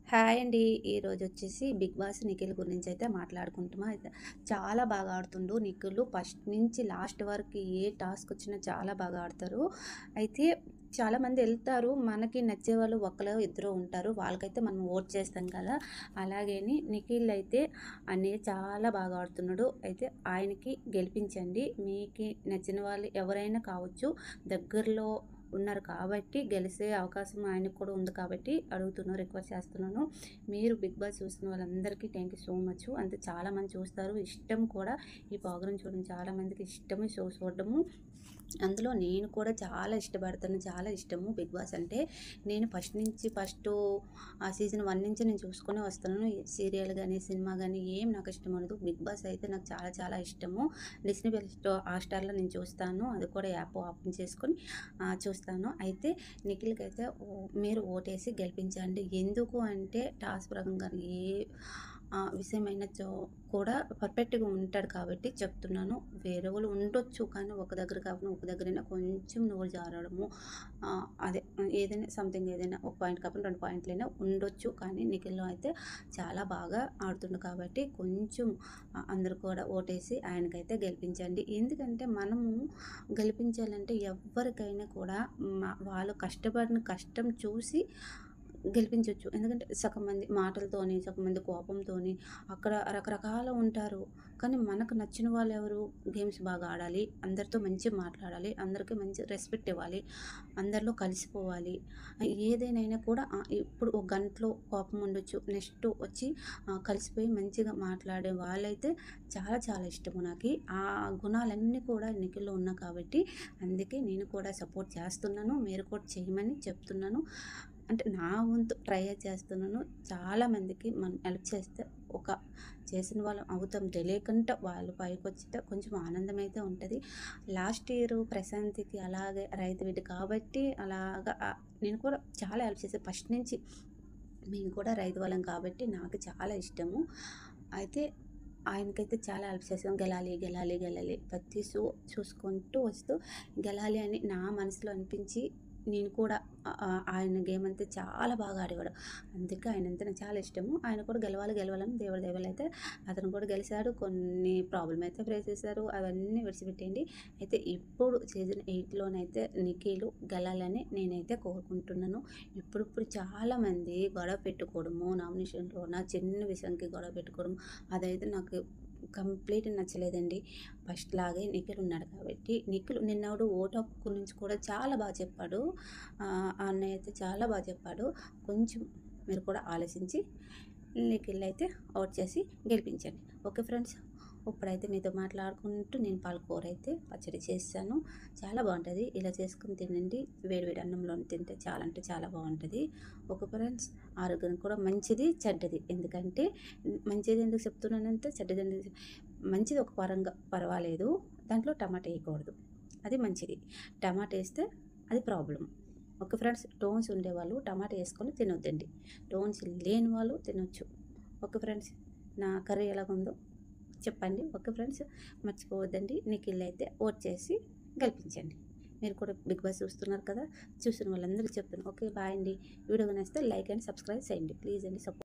Hi అండి. ఈరోజొచ్చేసి 'big boss' Nikhil గురించయితే మాట్లాడుకుంటున్నాం. అయితే చాలా బాగా ఆడుతుండు నిఖిల్. ఫస్ట్ నుంచి లాస్ట్ వరకు ఏ టాస్కొచ్చినా చాలా బాగా ఆడతారు. అయితే చాలామంది ఎళ్తారు. మనకి నచ్చేవాళ్ళు ఒకళ్ళో ఇద్దరో ఉంటారు. వాళ్ళకైతే మనం ఓట్ చేస్తాం కదా! అలాగని నిఖిల్ అయితే అనేది చాలా బాగా ఆడుతున్నాడు. అయితే ఆయనకి గెలిపించండి. మీకి నచ్చిన వాళ్ళు ఎవరైనా కావచ్చు. దగ్గరలో ఉన్నారు కాబట్టి గెలిసే అవకాశం ఆయనకు కూడా ఉంది కాబట్టి అడుగుతున్నాను, రిక్వెస్ట్ చేస్తున్నాను. మీరు 'బిగ్ బాస్' చూస్తున్న వాళ్ళందరికీ థ్యాంక్ యూ సో మచ్. అంటే చాలామంది చూస్తారు, ఇష్టం కూడా ఈ ప్రోగ్రామ్ చూడడం చాలామందికి ఇష్టము. షో చూడడము అందులో నేను కూడా చాలా ఇష్టపడతాను. చాలా ఇష్టము 'బిగ్ బాస్' అంటే. నేను ఫస్ట్ ఆ సీజన్ 1 నుంచి నేను చూసుకునే వస్తున్నాను. సీరియల్ గానీ, సినిమా గానీ ఏం నాకు ఇష్టం ఉండదు. 'బిగ్ బాస్' అయితే నాకు చాలా చాలా ఇష్టము. డిస్నీ ప్లస్ హాట్‌స్టార్‌లో నేను చూస్తాను. అది కూడా యాప్ ఓపెన్ చేసుకొని చూస్తాను. అయితే నిఖిల్‌కైతే మీరు ఓటేసి గెలిపించండి. ఎందుకు అంటే టాస్క్ ప్రకంగా ఏ విషయమైన కూడా పర్ఫెక్ట్‌గా ఉంటాడు కాబట్టి చెప్తున్నాను. వేరే వాళ్ళు ఉండొచ్చు కానీ ఒక దగ్గర కాకుండా ఒక దగ్గరైనా కొంచెం నోరు జారడము అదే ఏదైనా సంథింగ్ ఏదైనా ఒక పాయింట్ కాకుండా 2 పాయింట్లైనా ఉండొచ్చు. కానీ నిఖిల్‌లో అయితే చాలా బాగా ఆడుతుండు కాబట్టి కొంచెం అందరూ కూడా ఓటేసి ఆయనకైతే గెలిపించండి. ఎందుకంటే మనము గెలిపించాలంటే ఎవ్వరికైనా కూడా వాళ్ళు కష్టపడిన కష్టం చూసి గెలిపించొచ్చు. ఎందుకంటే సగం మంది మాటలతోని, సగం మంది కోపంతోని అక్కడ రకరకాల ఉంటారు. కానీ మనకు నచ్చిన వాళ్ళెవరు? గేమ్స్ బాగా ఆడాలి, అందరితో మంచిగా మాట్లాడాలి, అందరికి మంచి రెస్పెక్ట్ ఇవ్వాలి, అందరిలో కలిసిపోవాలి. ఏదేనైనా కూడా ఇప్పుడు ఒక గంటలో కోపం ఉండొచ్చు. నెక్స్ట్ వచ్చి కలిసిపోయి మంచిగా మాట్లాడే వాళ్ళైతే చాలా చాలా ఇష్టము నాకి. ఆ గుణాలన్నీ కూడా నిఖిల్‌లో ఉన్నాయి కాబట్టి అందుకే నేను కూడా సపోర్ట్ చేస్తున్నాను. మీరు కూడా చేయమని చెప్తున్నాను. అంటే నా వంతు ట్రై చేస్తున్నాను. చాలామందికి మనం హెల్ప్ చేస్తే చేసిన వాళ్ళం అవుతాం. తెలియకుండా వాళ్ళు పైకొచ్చితే కొంచెం ఆనందమైతే ఉంటది. లాస్ట్ ఇయర్ ప్రశాంత్‌కి అలాగే రైతు బిడ్డ కాబట్టి అలాగా నేను కూడా చాలా హెల్ప్ చేశా. ఫస్ట్ నుంచి మేము కూడా రైతు వాళ్ళం కాబట్టి నాకు చాలా ఇష్టము. అయితే ఆయనకైతే చాలా హెల్ప్ చేసాం. గెలాలి, గెలాలి, గెలాలి ప్రతి చూసుకుంటూ వస్తూ గెలాలి అని నా మనసులో అనిపించి నేను కూడా ఆయన గేమ్ అంతా చాలా బాగా ఆడేవాడు. అందుకే ఆయనంటే నాకు చాలా ఇష్టము. ఆయన కూడా గెలవాలి, గెలవాలని దేవుడి దయ వల్ల అయితే అతను కూడా గెలిచాడు. కొన్ని ప్రాబ్లమ్ అయితే ఫేస్ చేశారు. అవన్నీ విడిచిపెట్టేయండి. అయితే ఇప్పుడు సీజన్ 8లోనైతే నిఖిల్ గెలాలని నేనైతే కోరుకుంటున్నాను. ఇప్పుడిప్పుడు చాలామంది గొడవ పెట్టుకోవడము, నామినేషన్‌లోన చిన్న విషయానికి గొడవ పెట్టుకోవడం అదైతే నాకు కంప్లీట్ నచ్చలేదండి. ఫస్ట్ లాగే నిఖిల్ ఉన్నాడు కాబట్టి నిన్నెవడు ఓటు హక్కు గురించి కూడా చాలా బాగా చెప్పాడు. ఆ అన్నయ్య అయితే చాలా బాగా చెప్పాడు. కొంచెం మీరు కూడా ఆలోచించి నిఖిల్ అయితే ఓట్ చేసి గెలిపించండి. Okay friends. ఇప్పుడైతే మీతో మాట్లాడుకుంటూ నేను పాలకూర అయితే పచ్చడి చేశాను. చాలా బాగుంటుంది. ఇలా చేసుకుని తినండి. వేడి వేడి అన్నంలో తింటే చాలా అంటే చాలా బాగుంటుంది. Okay friends. ఆరోగ్యానికి కూడా మంచిది, చెడ్డది. ఎందుకంటే మంచిది ఎందుకు చెప్తున్నానంటే చెడ్డది ఎందుకు మంచిది ఒక పరంగా పర్వాలేదు. దాంట్లో టమాటా వేయకూడదు. అది మంచిది. టమాటా వేస్తే అది ప్రాబ్లమ్. Okay friends. టోన్స్ ఉండేవాళ్ళు టమాటా వేసుకొని తినొద్దండి. టోన్స్ లేని వాళ్ళు తినొచ్చు. Okay friends. నా కర్రీ ఎలాగుందో చెప్పండి. Okay friends. మర్చిపోవద్దండి. నిఖిల్ అయితే ఓట్ చేసి గెలిపించండి. మీరు కూడా 'బిగ్ బాస్' చూస్తున్నారు కదా! చూసిన వాళ్ళందరికీ చెప్తున్నాను. ఓకే. బాయ్ అండి. వీడియో నచ్చితే లైక్ అండ్ సబ్స్క్రైబ్ చేయండి. ప్లీజ్ అండి.